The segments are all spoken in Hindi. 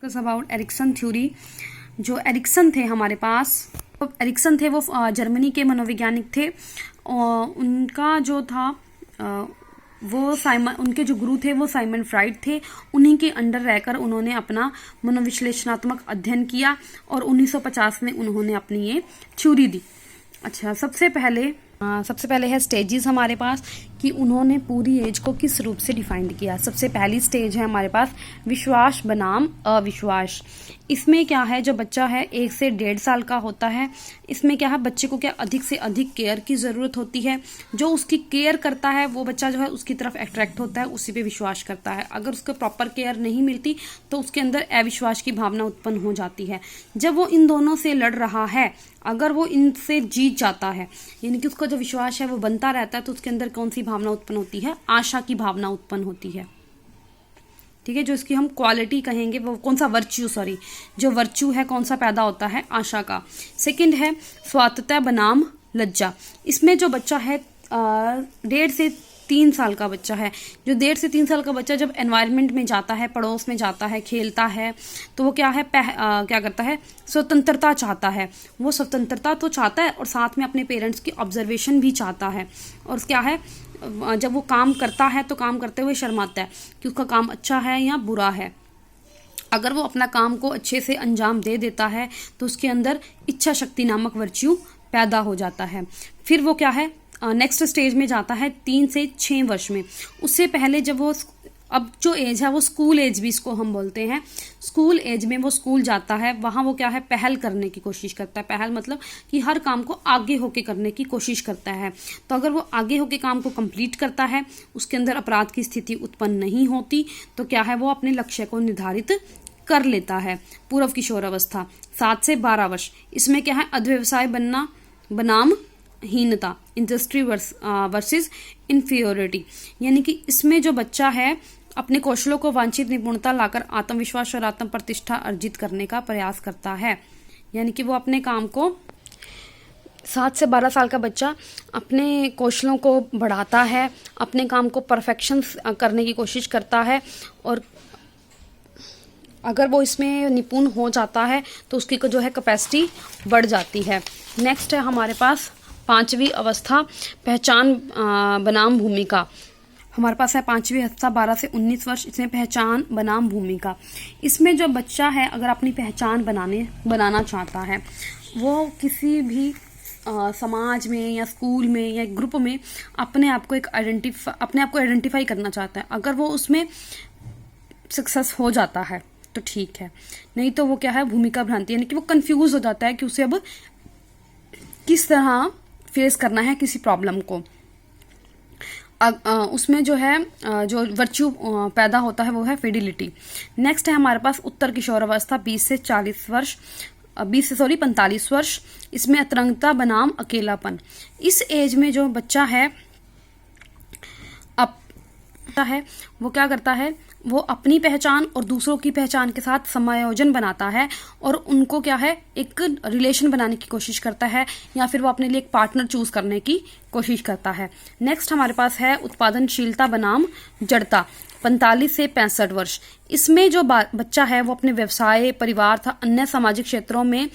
About Ericsson theory. जो एरिक्सन थे हमारे पास, एरिक्सन थे वो जर्मनी के मनोवैज्ञानिक थे। और उनका जो था वो उनके जो गुरु थे वो साइमन फ्राइड थे। उन्हीं के अंडर रहकर उन्होंने अपना मनोविश्लेषणात्मक अध्ययन किया और 1950 में उन्होंने अपनी ये थ्योरी दी। अच्छा, सबसे पहले है स्टेजेस हमारे पास कि उन्होंने पूरी एज को किस रूप से डिफाइंड किया। सबसे पहली स्टेज है हमारे पास विश्वास बनाम अविश्वास। इसमें क्या है, जो बच्चा है 1 से 1.5 साल का होता है, इसमें क्या है, बच्चे को क्या अधिक से अधिक केयर की ज़रूरत होती है। जो उसकी केयर करता है वो बच्चा जो है उसकी तरफ अट्रैक्ट होता है, उसी पे विश्वास करता है। अगर उसको प्रॉपर केयर नहीं मिलती तो उसके अंदर अविश्वास की भावना उत्पन्न हो जाती है। जब वो इन दोनों से लड़ रहा है, अगर वो इनसे जीत जाता है, यानी कि उसका जो विश्वास है वो बनता रहता है, तो उसके अंदर कौन सी भावना उत्पन्न होती है? आशा की भावना उत्पन्न होती है। ठीक है, जो इसकी हम क्वालिटी कहेंगे वो कौन सा जो वर्च्यू है कौन सा पैदा होता है? आशा का। सेकंड है स्वायत्तता बनाम लज्जा। इसमें जो बच्चा है 1.5 से 3 साल का बच्चा है, जो 1.5 से 3 साल का बच्चा जब एनवायरनमेंट में जाता है, पड़ोस में जाता है, खेलता है, तो वो क्या है, क्या करता है, स्वतंत्रता चाहता है। वो स्वतंत्रता तो चाहता है और साथ में अपने पेरेंट्स की ऑब्जर्वेशन भी चाहता है। और क्या है, जब वो काम करता है तो काम करते हुए शर्माता है कि उसका काम अच्छा है या बुरा है। अगर वो अपना काम को अच्छे से अंजाम दे देता है तो उसके अंदर इच्छा शक्ति नामक वर्च्यू पैदा हो जाता है। फिर वो क्या है, नेक्स्ट स्टेज में जाता है 3 से 6 वर्ष में। उससे पहले जब वो, अब जो एज है वो स्कूल एज भी इसको हम बोलते हैं। स्कूल एज में वो स्कूल जाता है, वहाँ वो क्या है, पहल करने की कोशिश करता है। पहल मतलब कि हर काम को आगे होके करने की कोशिश करता है। तो अगर वो आगे होके काम को कंप्लीट करता है, उसके अंदर अपराध की स्थिति उत्पन्न नहीं होती, तो क्या है, वो अपने लक्ष्य को निर्धारित कर लेता है। पूर्व किशोर अवस्था 7 से 12 वर्ष। इसमें क्या है, अध्यवसाय बनना बनाम हीनता, इंडस्ट्री वर्सेस इंफीरियोरिटी। यानी कि इसमें जो बच्चा है अपने कौशलों को वांछित निपुणता लाकर आत्मविश्वास और आत्म प्रतिष्ठा अर्जित करने का प्रयास करता है। यानी कि वो अपने काम को, 7 से 12 साल का बच्चा अपने कौशलों को बढ़ाता है, अपने काम को परफेक्शन करने की कोशिश करता है, और अगर वो इसमें निपुण हो जाता है तो उसकी जो है कैपेसिटी बढ़ जाती है। नेक्स्ट है हमारे पास 5वीं अवस्था पहचान बनाम भूमिका। हमारे पास है 5वीं अवस्था 12 से 19 वर्ष। इसमें पहचान बनाम भूमिका। इसमें जो बच्चा है अगर अपनी पहचान बनाना चाहता है, वो किसी भी समाज में या स्कूल में या ग्रुप में अपने आप को आइडेंटिफाई करना चाहता है। अगर वो उसमें सक्सेस हो जाता है तो ठीक है, नहीं तो वो क्या है, भूमिका भ्रांति, यानी कि वो कंफ्यूज हो जाता है कि उसे अब किस तरह फेस करना है किसी प्रॉब्लम को। उसमें जो है जो वर्च्यू पैदा होता है वो है फिडिलिटी। नेक्स्ट है हमारे पास उत्तर किशोर अवस्था 20 से 45 वर्ष। इसमें अतरंगता बनाम अकेलापन। इस एज में जो बच्चा है वो क्या करता है, वो अपनी पहचान और दूसरों की पहचान के साथ समायोजन बनाता है और उनको क्या है, एक रिलेशन बनाने की कोशिश करता है, या फिर वो अपने लिए एक पार्टनर चूज करने की कोशिश करता है। नेक्स्ट हमारे पास है उत्पादनशीलता बनाम जड़ता 45 से 65 वर्ष। इसमें जो बच्चा है वो अपने व्यवसाय, परिवार तथा अन्य सामाजिक क्षेत्रों में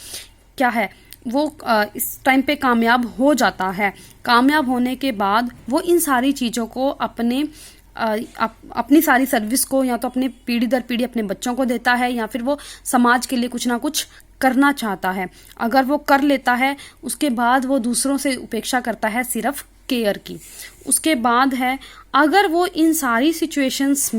क्या है, वो इस टाइम पे कामयाब हो जाता है। कामयाब होने के बाद वो इन सारी चीज़ों को अपनी सारी सर्विस को या तो अपने पीढ़ी दर पीढ़ी अपने बच्चों को देता है, या फिर वो समाज के लिए कुछ ना कुछ करना चाहता है। अगर वो कर लेता है उसके बाद वो दूसरों से उपेक्षा करता है सिर्फ केयर की। उसके बाद है, अगर वो इन सारी सिचुएशंस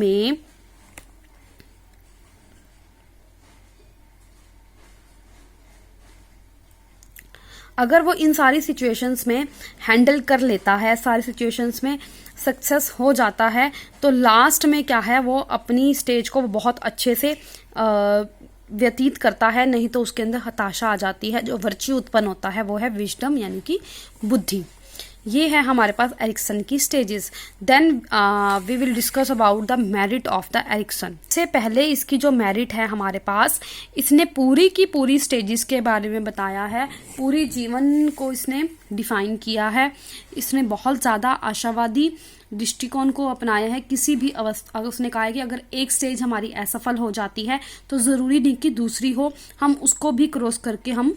में हैंडल कर लेता है, सारी सिचुएशंस में सक्सेस हो जाता है, तो लास्ट में क्या है, वो अपनी स्टेज को बहुत अच्छे से व्यतीत करता है। नहीं तो उसके अंदर हताशा आ जाती है। जो वर्च्यू उत्पन्न होता है वो है विजडम, यानी कि बुद्धि। ये है हमारे पास एरिक्सन की stages. Then we will discuss about the merit of the Erikson. से पहले इसकी जो मेरिट है हमारे पास, इसने पूरी की पूरी स्टेजेस के बारे में बताया है, पूरी जीवन को इसने डिफाइन किया है। इसने बहुत ज़्यादा आशावादी दृष्टिकोण को अपनाया है किसी भी अवस्था। उसने कहा है कि अगर एक स्टेज हमारी असफल हो जाती है तो ज़रूरी नहीं कि दूसरी हो, हम उसको भी क्रॉस करके हम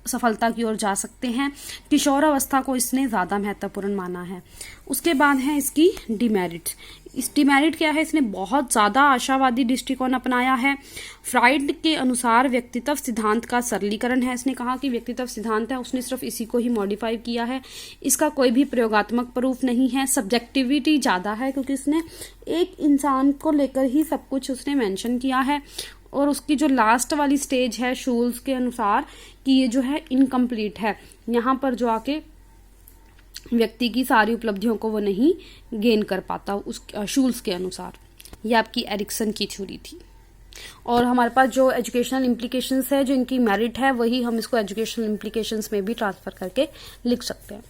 सफलता की ओर जा सकते हैं। किशोर अवस्था को इसने ज़्यादा महत्वपूर्ण माना है। उसके बाद है इसकी डिमेरिट। इस डिमेरिट क्या है, इसने बहुत ज़्यादा आशावादी दृष्टिकोण अपनाया है। फ्राइड के अनुसार व्यक्तित्व सिद्धांत का सरलीकरण है। इसने कहा कि व्यक्तित्व सिद्धांत है, उसने सिर्फ इसी को ही मॉडिफाई किया है, इसका कोई भी प्रयोगात्मक प्रूफ नहीं है। सब्जेक्टिविटी ज़्यादा है क्योंकि इसने एक इंसान को लेकर ही सब कुछ उसने मेंशन किया है। और उसकी जो लास्ट वाली स्टेज है शूल्स के अनुसार कि ये जो है इनकम्प्लीट है, यहाँ पर जो आके व्यक्ति की सारी उपलब्धियों को वो नहीं गेन कर पाता उस शूल्स के अनुसार। ये आपकी एरिक्सन की थ्योरी थी। और हमारे पास जो एजुकेशनल इम्प्लीकेशंस है, जो इनकी मेरिट है, वही हम इसको एजुकेशनल इम्प्लीकेशंस में भी ट्रांसफर करके लिख सकते हैं।